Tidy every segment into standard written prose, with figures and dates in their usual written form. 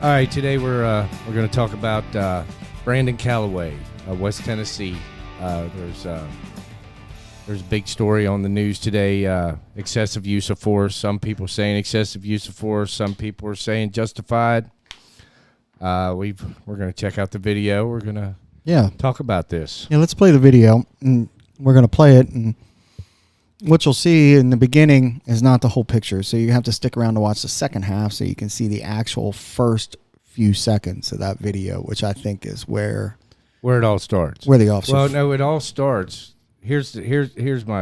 All right, today we're going to talk about Brandon Calloway, West Tennessee. There's a big story on the news today. Excessive use of force. Some people saying excessive use of force. Some people are saying justified. We're going to check out the video. We're going to talk about this. Yeah, let's play the video, and we're going to play it. And what you'll see in the beginning is not the whole picture, so you have to stick around to watch the second half so you can see the actual first few seconds of that video, which I think is where it all starts. Where the officer. Well, no, it all starts. Here's my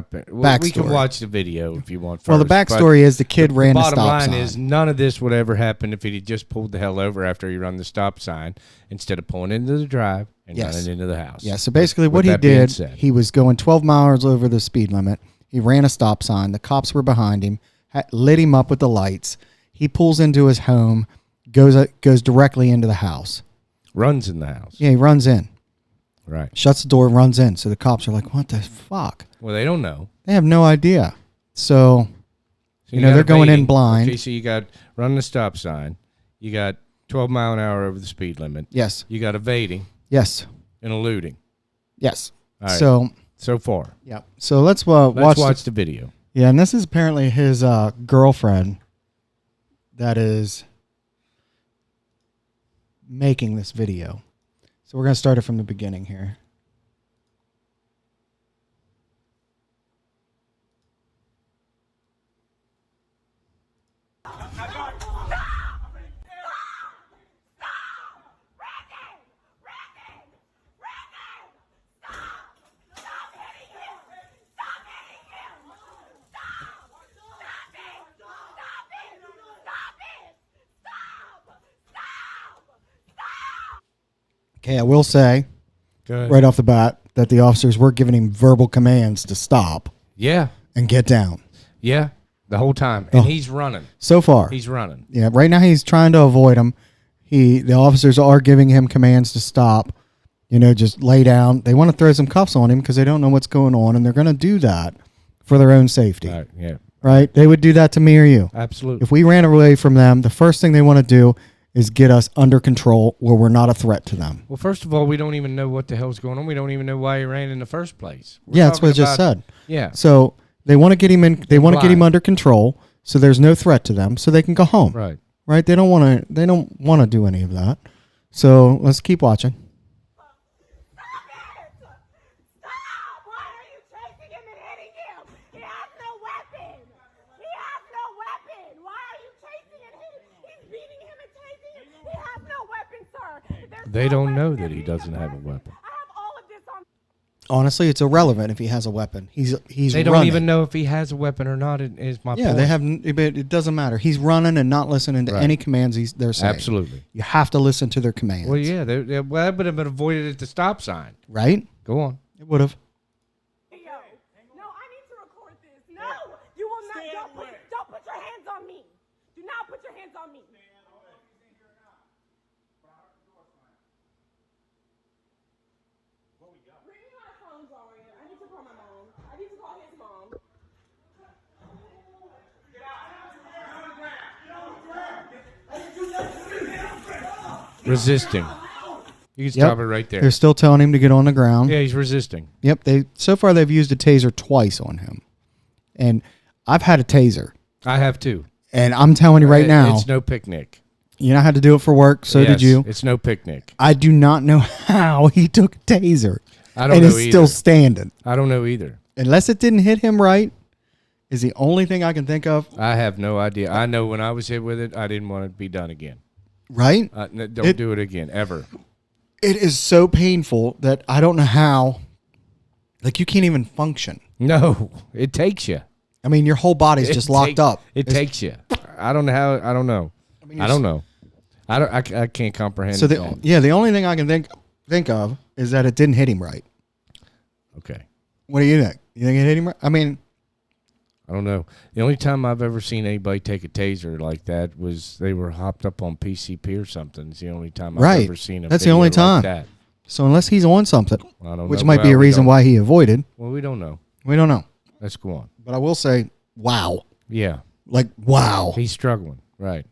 backstory. We can watch the video if you want first. Well, the backstory is the kid ran the stop sign. The bottom line is none of this would ever happen if he just pulled the hell over after he run the stop sign instead of pulling into the drive and running into the house. Yeah, so basically what he did, he was going 12 miles over the speed limit. He ran a stop sign. The cops were behind him, lit him up with the lights. He pulls into his home, goes directly into the house. Runs in the house. Yeah, he runs in. Right. Shuts the door, runs in. So the cops are like, what the fuck? Well, they don't know. They have no idea. So they're going in blind. Okay, so you got running the stop sign. You got 12 mile an hour over the speed limit. Yes. You got evading. Yes. And eluding. Yes. All right. So far. Yeah. So let's watch the video. Yeah, and this is apparently his girlfriend that is making this video. So we're going to start it from the beginning here. Okay, I will say right off the bat that the officers were giving him verbal commands to stop. Yeah. And get down. Yeah, the whole time. And he's running. So far. He's running. Yeah, right now he's trying to avoid him. The officers are giving him commands to stop. Just lay down. They want to throw some cuffs on him because they don't know what's going on, and they're going to do that for their own safety. Right, yeah. Right? They would do that to me or you. Absolutely. If we ran away from them, the first thing they want to do is get us under control where we're not a threat to them. Well, first of all, we don't even know what the hell's going on. We don't even know why he ran in the first place. That's what I just said. Yeah. So they want to get him in. They want to get him under control, so there's no threat to them, so they can go home. Right. Right. They don't want to. They don't want to do any of that. So let's keep watching. They don't know that he doesn't have a weapon. Honestly, it's irrelevant if he has a weapon. He's They don't running. even know if he has a weapon or not. Is my point. Yeah, they have. It doesn't matter. He's running and not listening to any commands they're saying. Absolutely. You have to listen to their commands. Well, yeah. That would have been avoided at the stop sign. Right? Go on. It would have. No, I need to record this. No, you will not. Don't put your hands on me. Do not put your hands on me. I need to call my mom. I need to call his mom. Resisting. You can stop it right there. They're still telling him to get on the ground. Yeah, he's resisting. Yep. So far they've used a taser twice on him, and I've had a taser. I have too. And I'm telling you right now, it's no picnic. I had to do it for work. So did you? It's no picnic. I do not know how he took a taser. I don't know either. And is still standing. I don't know either. Unless it didn't hit him right, is the only thing I can think of. I have no idea. I know when I was hit with it, I didn't want it to be done again. Right? Don't do it again, ever. It is so painful that I don't know how. Like, you can't even function. No, it takes you. I mean, your whole body's just locked up. It takes you. I don't know how. I don't know. I don't know. I can't comprehend. So the only thing I can think of is that it didn't hit him right. Okay. What do you think? You think it hit him right? I mean, I don't know. The only time I've ever seen anybody take a taser like that was they were hopped up on PCP or something. It's the only time I've ever seen a That's the only time. like that. So unless he's on something, which know. might be a reason why he avoided. Well, we don't know. We don't know. Let's go on. But I will say, wow. Yeah. Like, wow. He's struggling. Right.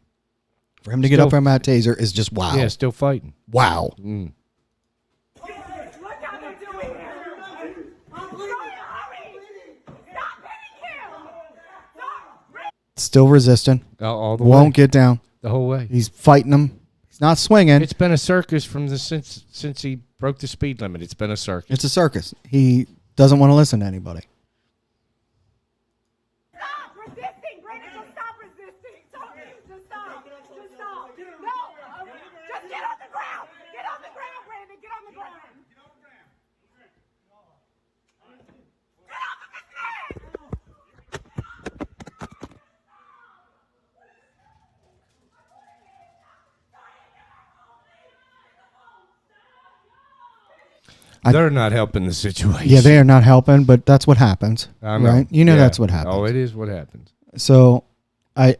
For him to get up from that taser is just wow. Yeah, still fighting. Wow. Mm. Look how they're doing him. I'm hurry. Stop hitting him. Stop. Still resisting. All the Won't way. get down. The whole way. He's fighting him. He's not swinging. It's been a circus since he broke the speed limit. It's been a circus. It's a circus. He doesn't want to listen to anybody. Stop resisting. Brandon, just stop resisting. Just stop. Just stop. No. Just get on the ground. Get on the ground, Brandon. Get on the ground. Get off of his neck. They're not helping the situation. Yeah, they are not helping, but that's what happens, I know. right? You know Yeah. that's what happens. Oh, it is what happens. So, I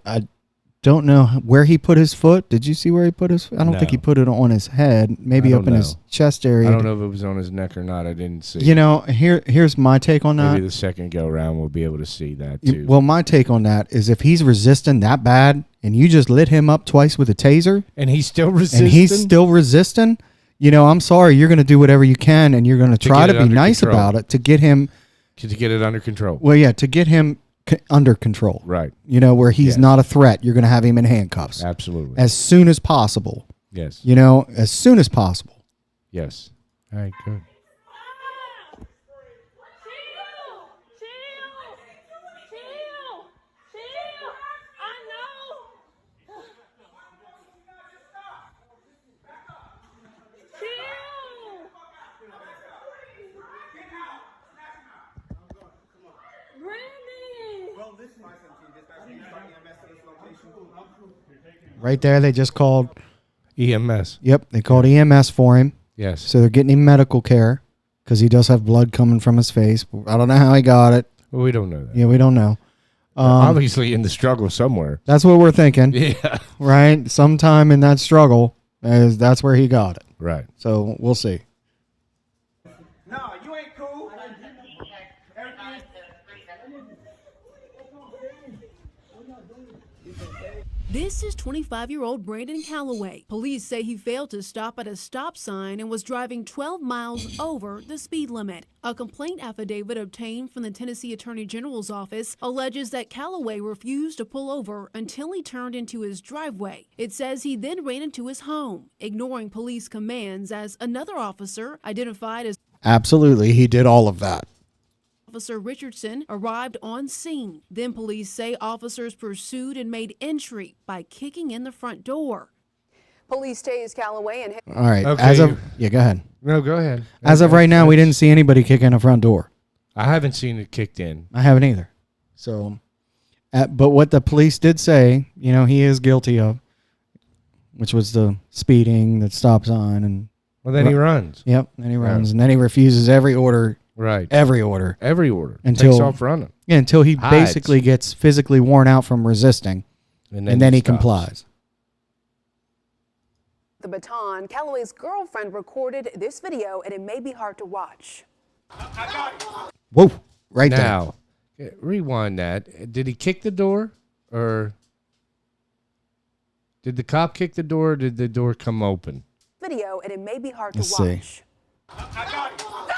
don't know where he put his foot. Did you see where he put his foot? I don't think he No. put it on his head. Maybe I up don't in his know. chest area. I don't know if it was on his neck or not. I didn't see. You know, here's my take on that. Maybe the second go around we'll be able to see that too. Well, my take on that is if he's resisting that bad and you just lit him up twice with a taser and he's still resisting. and he's still resisting, you know, I'm sorry, you're going to do whatever you can and you're going to try get to it be under nice control. about it to get him, to get it under control. well, yeah, to get him under control. Right. You know, where he's Yes. not a threat. You're going to have him in handcuffs Absolutely. as soon as possible. Yes. You know, as soon as possible. Yes. All right. Good. Right there, they just called, EMS. yep, they called EMS for him. Yes. So they're getting him medical care because he does have blood coming from his face. I don't know how he got it. Well, we don't know that. Yeah, we don't know. Obviously in the struggle somewhere. That's what we're thinking, Yeah. right? Sometime in that struggle, that's where he got it. Right. So we'll see. No, you ain't cool. This is 25-year-old Brandon Calloway. Police say he failed to stop at a stop sign and was driving 12 miles over the speed limit. A complaint affidavit obtained from the Tennessee Attorney General's office alleges that Calloway refused to pull over until he turned into his driveway. It says he then ran into his home, ignoring police commands as another officer, identified as Absolutely, he did all of that. Officer Richardson, arrived on scene. Then police say officers pursued and made entry by kicking in the front door. Police tased Calloway and All right. Okay. As of yeah, go ahead. No, go ahead. As of right now, we didn't see anybody kick in the front door. I haven't seen it kicked in. I haven't either. So, but what the police did say, you know, he is guilty of, which was the speeding, the stop sign, and Well, then he runs. yep. Then he runs, and then he refuses every order, Right. every order, Every order. Until- Takes off running. yeah, until he Hides. basically gets physically worn out from resisting, and then he stops. complies. the baton. Calloway's girlfriend recorded this video, and it may be hard to watch. Whoa! Right there. Now, rewind that. Did he kick the door, or did the cop kick the door, or did the door come open? Video, and it may be hard Let's to see. watch.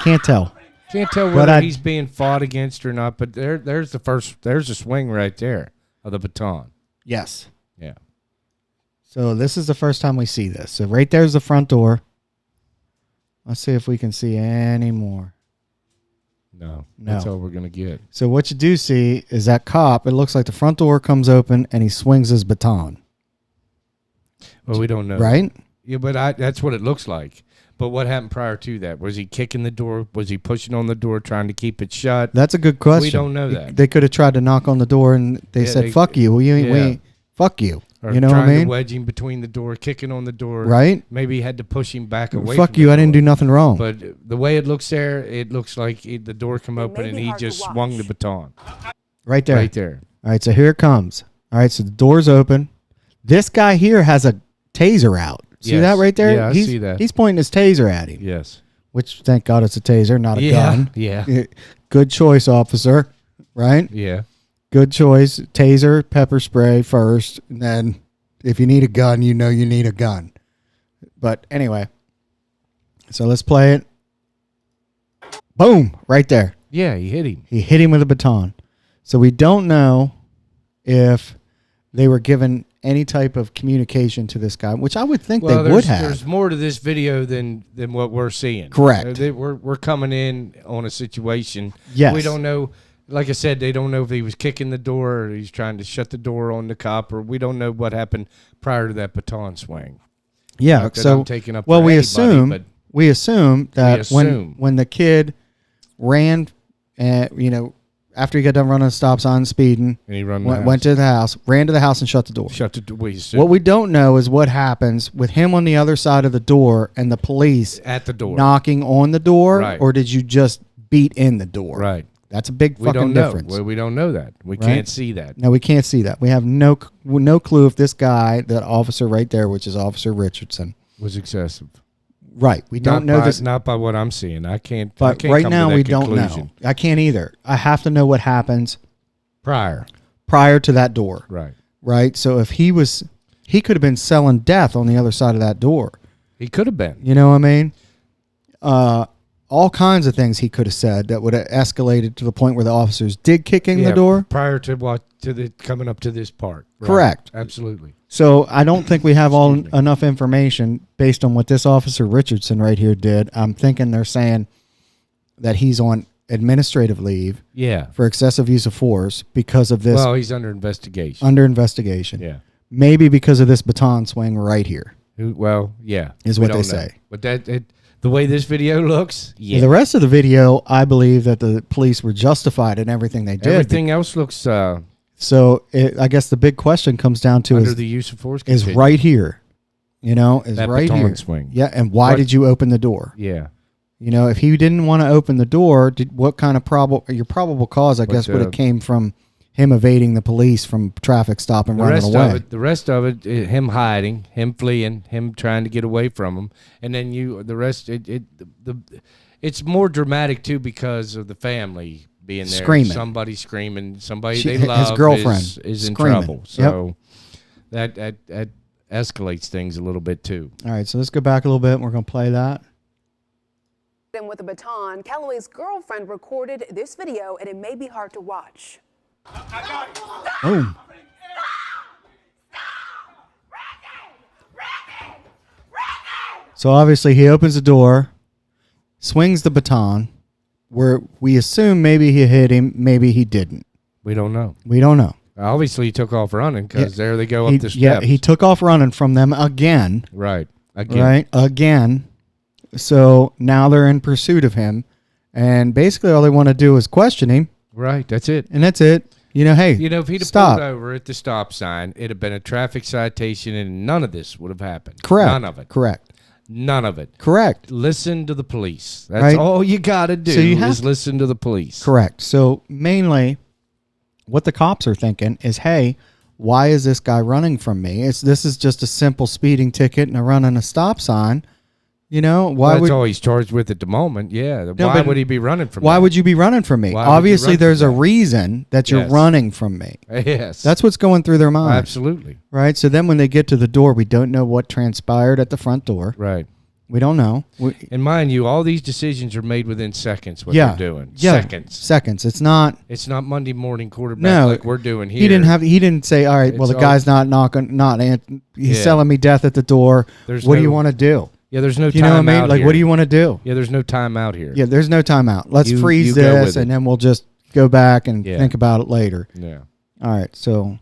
Can't tell. Can't tell But whether he's being fought against or not, but there's the swing right there of the baton. Yes. Yeah. So this is the first time we see this. So right there's the front door. Let's see if we can see any more. No. That's No. all we're going to get. So what you do see is that cop, it looks like the front door comes open and he swings his baton. Well, we don't know. Right? Yeah, but that's what it looks like. But what happened prior to that? Was he kicking the door? Was he pushing on the door, trying to keep it shut? That's a good question. We don't know that. They could have tried to knock on the door and they Yeah, said, fuck you. Well, we ain't, fuck you. Or You know what I trying mean? to wedge him between the door, kicking on the door. Right? Maybe he had to push him back away. Fuck from you. the I didn't door. do nothing wrong. But the way it looks there, it looks like the door come open may and be he hard to just swung the watch. baton. Right there. Right there. All right. So here it comes. All right. So the door's open. This guy here has a taser out. See Yes. that right there? Yeah, I see that. He's pointing his taser at him. Yes. Which, thank God, it's a taser, not a gun. Yeah. Good choice, officer. Right? Yeah. Good choice. Taser, pepper spray first, and then if you need a gun, you know you need a gun. But anyway, so let's play it. Boom, right there. Yeah, he hit him. He hit him with a baton. So we don't know if they were given any type of communication to this guy, which I would think they would have. There's more to this video than what we're seeing. Correct. We're coming in on a situation. Yes. We don't know. Like I said, they don't know if he was kicking the door or he's trying to shut the door on the cop, or we don't know what happened prior to that baton swing. Yeah. Not that So I'm taking up well, for we anybody, assume that we assume. when the kid ran, after he got done running a stop sign, speeding, and he went to the house, ran to the house and shut the door. Shut the door. What we don't know is what happens with him on the other side of the door and the police at the door knocking on the door, Right. or did you just beat in the door? Right. That's a big We fucking don't know. difference. We don't know that. We Right? can't see that. No, we can't see that. We have no clue if this guy, that officer right there, which is Officer Richardson. Was excessive. Right. We don't know this. Not by what I'm seeing. I can't. But I can't right come to now that we conclusion. don't know. I can't either. I have to know what happens Prior. to that door. Right. Right. So if he could have been selling death on the other side of that door. He could have been. You know what I mean? All kinds of things he could have said that would have escalated to the point where the officers did kick in the door. Prior to coming up to this part. Right. Correct. Absolutely. So I don't think we have enough information based on what this Officer Richardson right here did. I'm thinking they're saying that he's on administrative leave Yeah. for excessive use of force because of this. Well, he's under investigation. Under investigation. Yeah. Maybe because of this baton swing right here. Well, yeah. Is We what they don't know. say. But the way this video looks, yeah. The rest of the video, I believe that the police were justified in everything they did. Everything else looks So I guess the big question comes down to under the use of force. is continued. right here. Is That right baton here. swing. Yeah, and why What- did you open the door? Yeah. If he didn't want to open the door, what kind of your probable cause, I guess, would have came from him evading the police from traffic stop and running away. The rest of it, him hiding, him fleeing, him trying to get away from him, and then the rest. It's more dramatic too because of the family being there, Screaming. somebody screaming, somebody She- they his love girlfriend is in screaming. trouble. So that escalates things a little bit too. All right, so let's go back a little bit. And we're going to play that. Then with a baton, Calloway's girlfriend recorded this video, and it may be hard to watch. Boom. So obviously he opens the door, swings the baton, where we assume maybe he hit him, maybe he didn't. We don't know. We don't know. Obviously, he took off running because there they go He- up the steps. Yeah, he took off running from them again. Right. Again. Right? Again. So now they're in pursuit of him. And basically all they want to do is question him. Right. That's it. And that's it. Hey, If he'd have stop. pulled over at the stop sign, it'd have been a traffic citation, and none of this would have happened. Correct. None of it. Correct. None of it. Correct. Listen to the police. That's Right. all you got to do So you have is listen to the police. Correct. So mainly what the cops are thinking is, hey, why is this guy running from me? This is just a simple speeding ticket and a running a stop sign. Why That's would all he's charged with at the moment. Yeah. Why but would he be running from why that? would you be running from me? Why would you Obviously run there's from a that? reason that you're Yes. running from me. Yes. That's what's going through their mind. Absolutely. Right? So then when they get to the door, we don't know what transpired at the front door. Right. We don't know. And mind you, all these decisions are made within seconds. What Yeah. they're doing. Yeah. Seconds. Seconds. It's not. It's not Monday morning quarterback No, like we're doing here. He didn't say, all right, well, It's the guy's not knocking, he's Yeah. selling me death at the door. There's What do no- you want to do? Yeah, there's no You time know what I mean? out Like, here. what do you want to do? Yeah, there's no time out here. Yeah, there's no timeout. Let's You freeze go this, with and it. then we'll just go back and Yeah. think about it later. Yeah. All right, so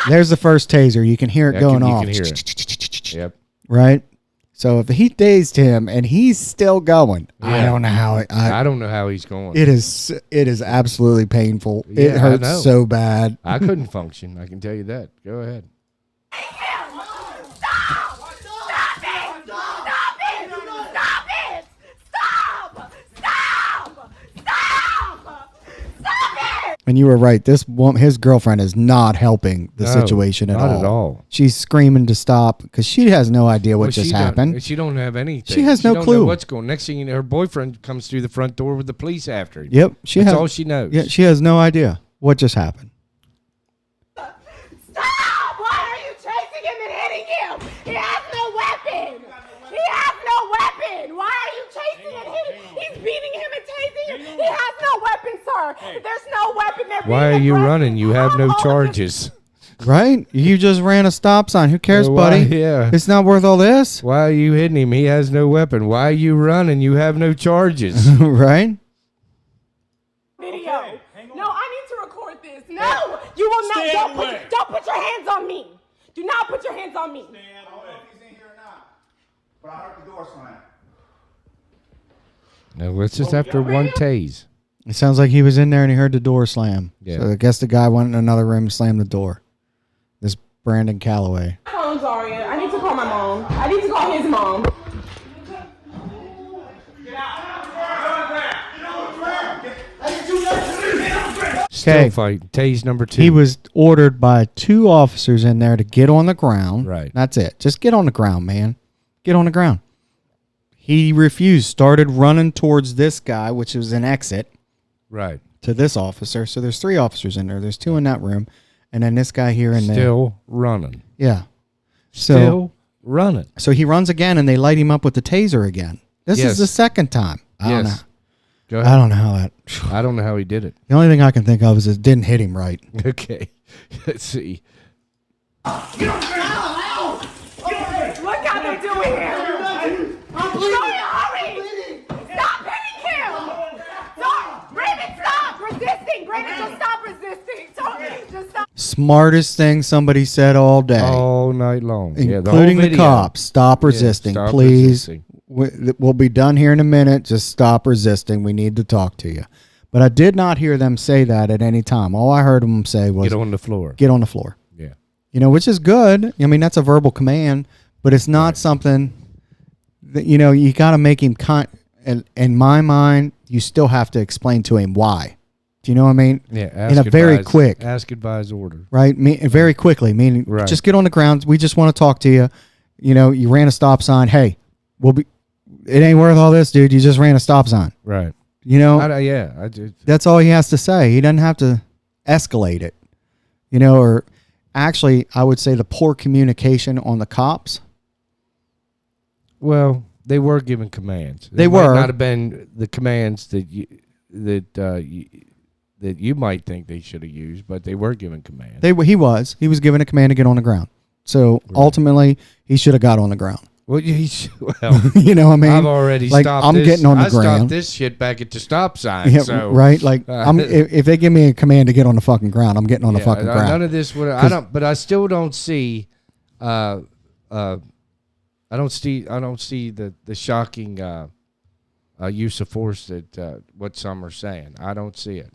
there's the first taser. You can hear it going you off. can hear it. Yep. Right? So if he dazed him and he's still going, I Yeah. don't know how I don't know how he's going. it is absolutely painful. Yeah, It I know. hurts so bad. I couldn't function. I can tell you that. Go ahead. And you were right. His girlfriend is not helping the No, situation at not all. at all. She's screaming to stop because she has no idea what just happened. She don't have anything. She has no don't clue. know what's going. Next thing you know, her boyfriend comes through the front door with the police after him. Yep, That's all she knows. Yeah, she has no idea what just happened. chasing him and hitting him. He has no weapon. He has no weapon. Why are you chasing and hitting? He's beating him and tasing him. He has no weapon, sir. There's no weapon. They're Why are being you aggressive. running? You have no All of this- charges. Right? You just ran a stop sign. Who cares, Why- buddy? yeah. It's not worth all this. Why are you hitting him? He has no weapon. Why are you running? You have no charges. Right? Video. No, I need to record this. No, you will not. Don't put your hands on me. Do not put your hands on me. I don't know if he's in here or not, but I heard the door slam. No, it's just after one tase. It sounds like he was in there and he heard the door slam. Yeah. So I guess the guy went in another room and slammed the door. This Brandon Calloway. Phone, Zaria. I need to call my mom. I need to call his mom. Still Okay. fighting. Tase number 2. He was ordered by 2 officers in there to get on the ground. Right. That's it. Just get on the ground, man. Get on the ground. He refused, started running towards this guy, which was an exit right. to this officer. So there's 3 officers in there. There's 2 in that room. And then this guy here and there. Still running. Yeah. So, Still running. so he runs again and they light him up with the taser again. This Yes. is the second time. I don't know. Yes. Go I ahead. don't know how that. I don't know how he did it. The only thing I can think of is it didn't hit him right. Okay. Let's see. Look how they're doing him. Zaria, hurry. Stop hitting him. Brandon, stop resisting. Brandon, just stop resisting. Just stop. Smartest thing somebody said all day. All night long. Yeah, including whole the video. cops. Stop resisting, stop please. resisting. We'll be done here in a minute. Just stop resisting. We need to talk to you. But I did not hear them say that at any time. All I heard them say was, Get on the floor. get on the floor. Yeah. You know, which is good. I mean, that's a verbal command, but it's not something that, you know, you got to make him in my mind, you still have to explain to him why. Do you know what I mean? Yeah. In a very advise- quick. Ask advise order. Right? Very quickly, meaning Right. just get on the ground. We just want to talk to you. You know, you ran a stop sign. Hey, it ain't worth all this, dude. You just ran a stop sign. Right. You know, I just, that's all he has to say. He doesn't have to escalate it. You know, or actually, I would say the poor communication on the cops. well, they were given commands. They might were. not have been the commands that you might think they should have used, but they were given commands. He was given a command to get on the ground. So ultimately, he should have got on the ground. Well, well, You know what I mean? I've already like, stopped. I'm this. getting on the I stopped ground. this shit back at the stop sign. Yeah, so right. Like if they give me a command to get on the fucking ground, I'm getting on the yeah, fucking ground. None of this would. I don't. But I still don't see. I don't see the shocking use of force that what some are saying. I don't see it.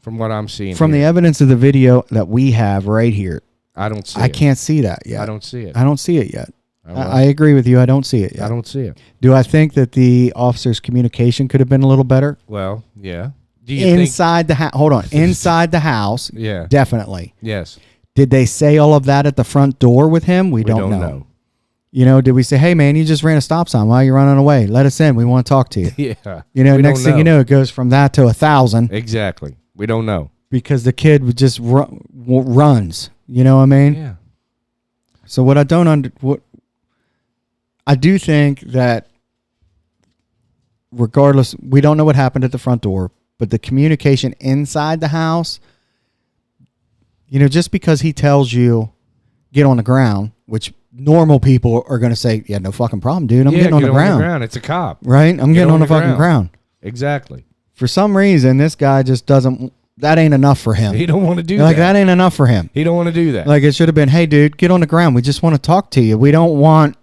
From what I'm seeing, From the evidence of the video that we have right here, I don't see. I it. can't see that yet. I don't see it. I don't see it yet. All right. I agree with you. I don't see it yet. I don't see it. Do I think that the officer's communication could have been a little better? Well, yeah. Do you think? Inside the house. Hold on. Inside the house. Yeah. Definitely. Yes. Did they say all of that at the front door with him? We don't know. You know, did we say, hey, man, you just ran a stop sign. Why are you running away? Let us in. We want to talk to you. Yeah. You know, We next don't thing you know, it goes from that to 1,000 Exactly. We don't know. because the kid would just runs. You know what I mean? Yeah. So what I do think that regardless, we don't know what happened at the front door, but the communication inside the house, you know, just because he tells you get on the ground, which normal people are going to say, yeah, no fucking problem, dude. I'm getting on get the ground. It's a cop. Right? I'm Get getting on the fucking ground. ground. Exactly. For some reason, this guy just doesn't, that ain't enough for him. He don't want to do Like, that. that ain't enough for him. He don't want to do that. Like, it should have been, hey, dude, get on the ground. We just want to talk to you. We don't want,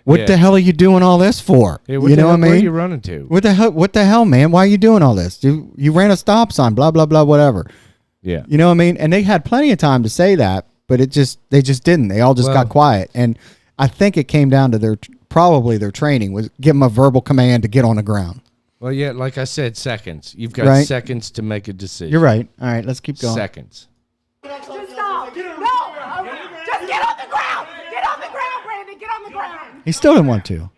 what Yeah. the hell are you doing all this for? Hey, You know what I Where are mean? you running to? What the hell, man? Why are you doing all this? You ran a stop sign, blah, blah, blah, whatever. Yeah. You know what I mean? And they had plenty of time to say that, but they just didn't. They all just Well- got quiet. And I think it came down to probably their training was give them a verbal command to get on the ground. Well, yeah, like I said, seconds. You've got Right. seconds to make a decision. You're right. All right, let's keep going. Seconds. Just stop. No. Just get on the ground. Get on the ground, Brandon. Get on the ground. He still didn't want to.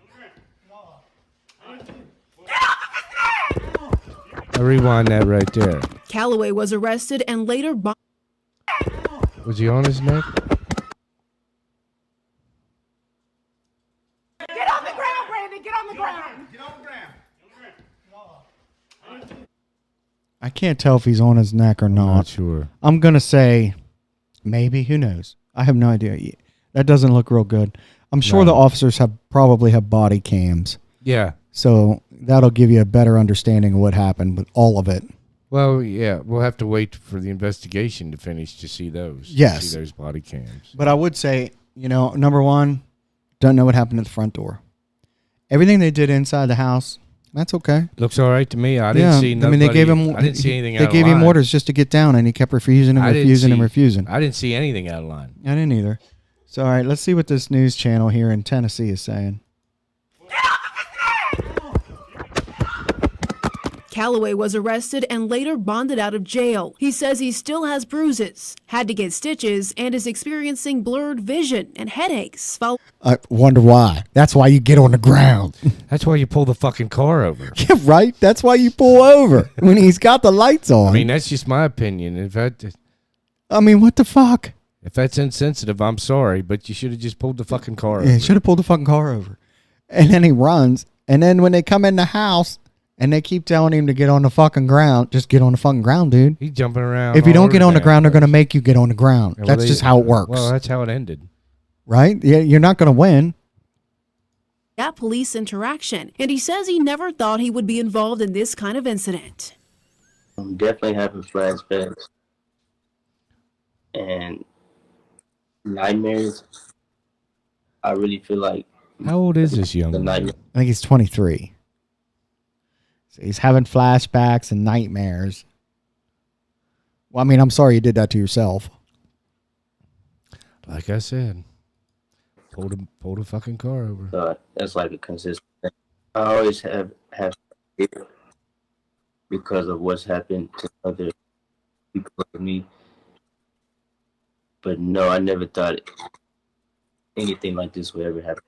I rewind that right there. Calloway was arrested and later Was he on his neck? I can't tell if he's on his neck or I'm not. not sure. I'm going to say maybe. Who knows? I have no idea. That doesn't look real good. I'm sure the officers probably have body cams. Yeah. So that'll give you a better understanding of what happened with all of it. Well, yeah, we'll have to wait for the investigation to finish to see those. Yes. To see those body cams. But I would say, number one, don't know what happened at the front door. Everything they did inside the house, that's okay. Looks all right to me. I didn't see nobody. I mean, they gave him. I didn't see anything They out gave of him line. orders just to get down, and he kept refusing and refusing. I didn't see anything out of line. I didn't either. So, all right, let's see what this news channel here in Tennessee is saying. Calloway was arrested and later bonded out of jail. He says he still has bruises, had to get stitches, and is experiencing blurred vision and headaches. I wonder why. That's why you get on the ground. That's why you pull the fucking car over. Yeah, right? That's why you pull over when he's got the lights on. I mean, that's just my opinion. What the fuck? If that's insensitive, I'm sorry, but you should have just pulled the fucking car over. Yeah, should have pulled the fucking car over. And then he runs. And then when they come in the house and they keep telling him to get on the fucking ground, just get on the fucking ground, dude. He's jumping around. If you don't all get on the over ground, they're place. going to make you get on the ground. Yeah, That's just how it works. Well, that's how it ended. Right? Yeah, you're not going to win. That police interaction, and he says he never thought he would be involved in this kind of incident. I'm definitely having flashbacks and nightmares. I really feel like How old is this young the man? nightmare. I think he's 23. So he's having flashbacks and nightmares. Well, I mean, I'm sorry you did that to yourself. Like I said, pulled a fucking car over. That's like a consistent thing. I always have fear because of what's happened to other people like me. But no, I never thought anything like this would ever happen.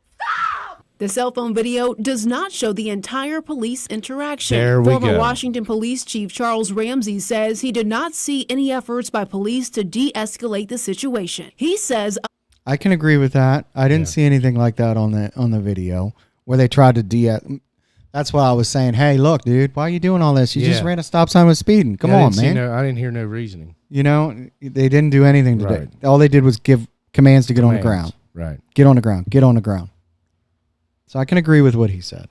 The cell phone video does not show the entire police interaction. There we Former go. Washington Police Chief Charles Ramsey says he did not see any efforts by police to de-escalate the situation. He says I can agree with that. I didn't see anything like that on the video where they tried to That's why I was saying, hey, look, dude, why are you doing all this? You just ran a stop sign with speeding. Come on, man. I didn't hear no reasoning. They didn't do anything today. Right. All they did was give commands to get on the ground. Right. Get on the ground. Get on the ground. So I can agree with what he said.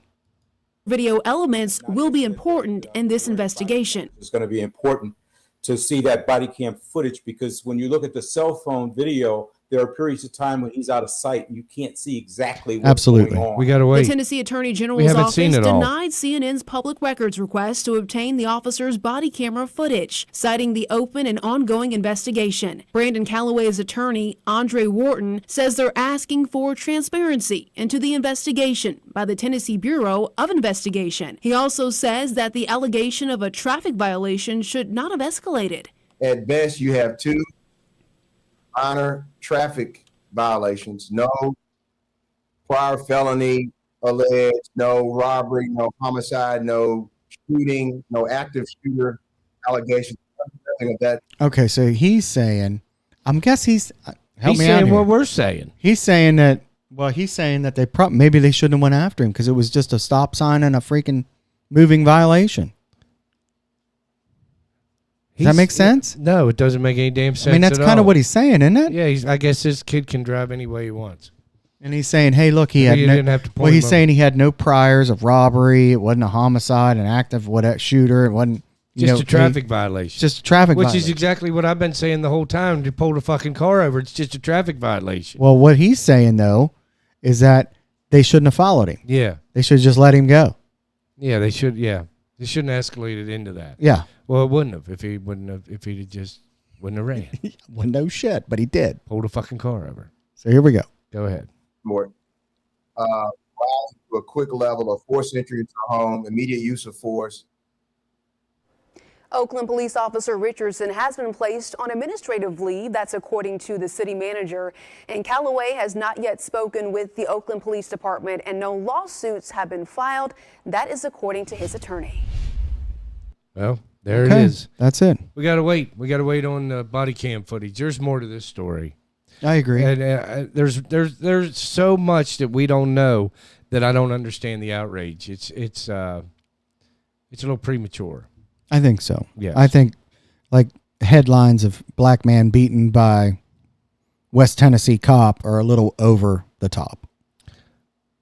video elements will be important in this investigation. It's going to be important to see that body cam footage, because when you look at the cell phone video, there are periods of time when he's out of sight and you can't see exactly what's going on. We got to The wait. Tennessee Attorney We General's haven't office seen it all. denied CNN's public records request to obtain the officer's body camera footage, citing the open and ongoing investigation. Brandon Calloway's attorney, Andre Wharton, says they're asking for transparency into the investigation by the Tennessee Bureau of Investigation. He also says that the allegation of a traffic violation should not have escalated. At best, you have two minor traffic violations, no prior felony alleged, no robbery, no homicide, no shooting, no active shooter allegations, nothing of that. Okay, so he's saying, he's He's saying what we're saying. He's saying that, they maybe they shouldn't have went after him because it was just a stop sign and a freaking moving violation. Does that make sense? No, it doesn't make any damn sense. I mean, that's kind of what he's saying, isn't it? Yeah, I guess this kid can drive any way he wants. And he's saying, hey, look, didn't have to point he's him saying he had no priors of robbery. It wasn't a homicide, an active shooter. It wasn't Just a traffic violation. Just a traffic Which violation. is exactly what I've been saying the whole time. To pull the fucking car over, it's just a traffic violation. Well, what he's saying, though, is that they shouldn't have followed him. Yeah. They should have just let him go. Yeah, they should. Yeah. They shouldn't have escalated into that. Yeah. Well, it wouldn't have if he just wouldn't have ran. Well, no shit, but he did. Pulled a fucking car over. So here we go. Go ahead. More rising to a quick level of forced entry into a home, immediate use of force. Oakland police officer Richardson has been placed on administrative leave. That's according to the city manager. And Calloway has not yet spoken with the Oakland Police Department, and no lawsuits have been filed. That is according to his attorney. Well, there it is. That's it. We got to wait. We got to wait on the body cam footage. There's more to this story. I agree. And there's so much that we don't know that I don't understand the outrage. It's a little premature. I think so. Yes. I think like headlines of black man beaten by West Tennessee cop are a little over the top.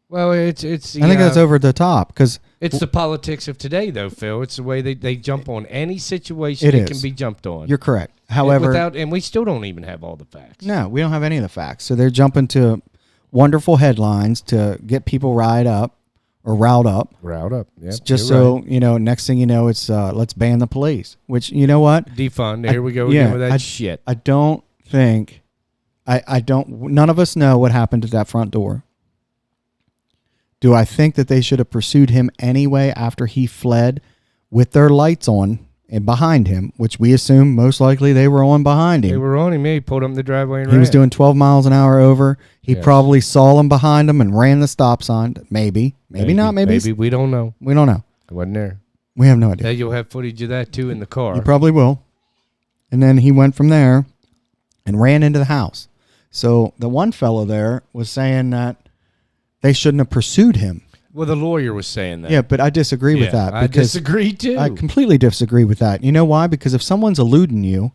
Well, it's. I think that's over the top because It's the politics of today, though, Phil. It's the way they jump on any situation It that is. can be jumped on. you're correct. However, and we still don't even have all the facts. no, we don't have any of the facts. So they're jumping to wonderful headlines to get people riled up. Route up. Yeah. Just so, next thing you know, it's let's ban the police, which, you know what? Defund. Here we go again with that shit. I don't think, none of us know what happened at that front door. Do I think that they should have pursued him anyway after he fled with their lights on and behind him, which we assume most likely they were on behind him? They were on him. He pulled up in the driveway and He was ran. doing 12 miles an hour over. He Yes. probably saw him behind him and ran the stop sign. Maybe not. Maybe we don't know. we don't know. I wasn't there. We have no idea. Yeah, you'll have footage of that too in the car. You probably will. And then he went from there and ran into the house. So the one fellow there was saying that they shouldn't have pursued him. Well, the lawyer was saying that. Yeah, but I disagree with that. I because disagree too. I completely disagree with that. You know why? Because if someone's eluding you,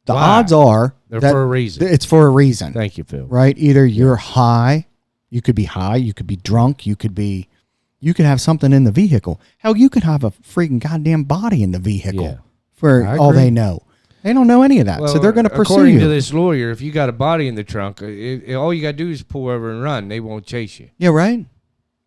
the Why? odds are They're that for a reason. it's for a reason. Thank you, Phil. Right? Either you're high, you could be high, you could be drunk, you could have something in the vehicle. Hell, you could have a freaking goddamn body in the vehicle Yeah. for I all agree. they know. They don't know any of that. Well, So they're going to pursue according you. to this lawyer, if you got a body in the trunk, all you got to do is pull over and run. They won't chase you. Yeah, right?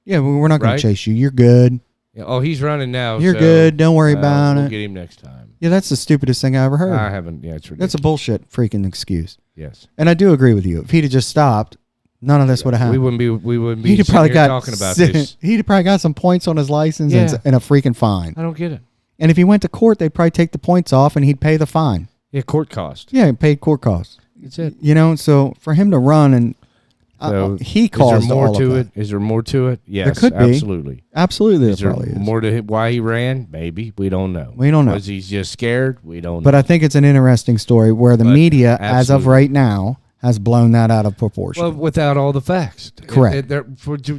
Yeah, well, we're not going Right? to chase you. You're good. Yeah, oh, he's running now. You're so, good. Don't worry about we'll it. get him next time. Yeah, that's the stupidest thing I ever heard. I haven't. Yeah, it's ridiculous. That's a bullshit freaking excuse. Yes. And I do agree with you. If he'd have just stopped, none of this would have happened. We wouldn't be He'd have probably sitting here got talking about this. He'd have probably got some points on his license Yeah. and a freaking fine. I don't get it. And if he went to court, they'd probably take the points off and he'd pay the fine. Yeah, court cost. Yeah, he paid court costs. That's it. So for him to run and So he caused Is there more all to of it? that. Is there more to it? Yes, could be. absolutely. Absolutely, Is there there probably is. more to why he ran? Maybe we don't know. We don't know. Was he just scared? We don't. But know. I think it's an interesting story where the But media, as of absolutely. right now, has blown that out of proportion. Well, without all the facts. Correct.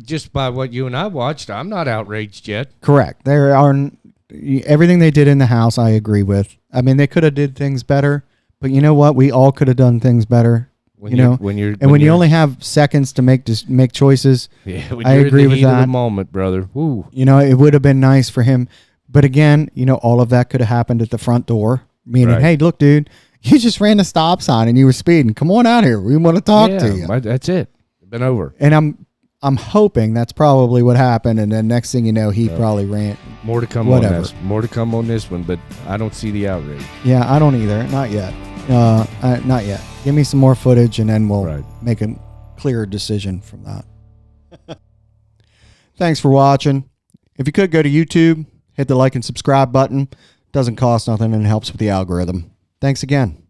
Just by what you and I watched, I'm not outraged yet. Correct. There are everything they did in the house. I agree with. I mean, they could have did things better, but you know what? We all could have done things better. When you only have seconds to make choices, yeah, when I you're agree in the with heat of that. the moment, brother. Woo. it would have been nice for him. But again, all of that could have happened at the front door. Meaning, Right. hey, look, dude, you just ran a stop sign and you were speeding. Come on out here. We want to talk to you. That's it. Been over. And I'm hoping that's probably what happened. And then next thing you know, he probably ran. More to come Whatever. on this. More to come on this one, but I don't see the outrage. Yeah, I don't either. Not yet. Not yet. Give me some more footage and then we'll Right. make a clearer decision from that. Thanks for watching. If you could go to YouTube, hit the like and subscribe button. Doesn't cost nothing and it helps with the algorithm. Thanks again.